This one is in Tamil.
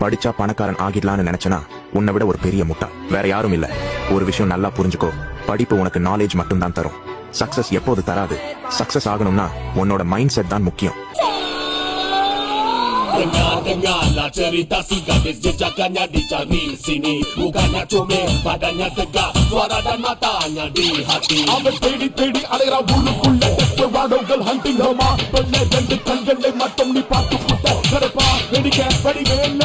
படிச்சா பணக்காரன் ஆகிடலான்னு நினைச்சனா உன்னை விட ஒரு பெரிய முட்டா வேற யாரும் இல்ல. ஒரு விஷயம் நல்லா புரிஞ்சுக்கோ, படிப்பு உனக்கு நாலேஜ் மட்டும் தான் தரும், சக்சஸ் எப்போது தராது. சக்சஸ் ஆகணும்னா உன்னோட மைண்ட் செட் தான் முக்கியம். Dengar-dengarlah cerita si gadis, jejakannya dicari sini. Bukannya comel, badannya tegak, suara dan matanya di hati. Awak தேடி அலைறா ஊருக்குள்ள, டெஸ்பராடோகள் ஹண்டிங் ஹமா. வெள்ளை ரெண்டு கண்களை மட்டும் நீ பார்த்து புட்ட கரப்பா வெடிக்க வெடிவேல்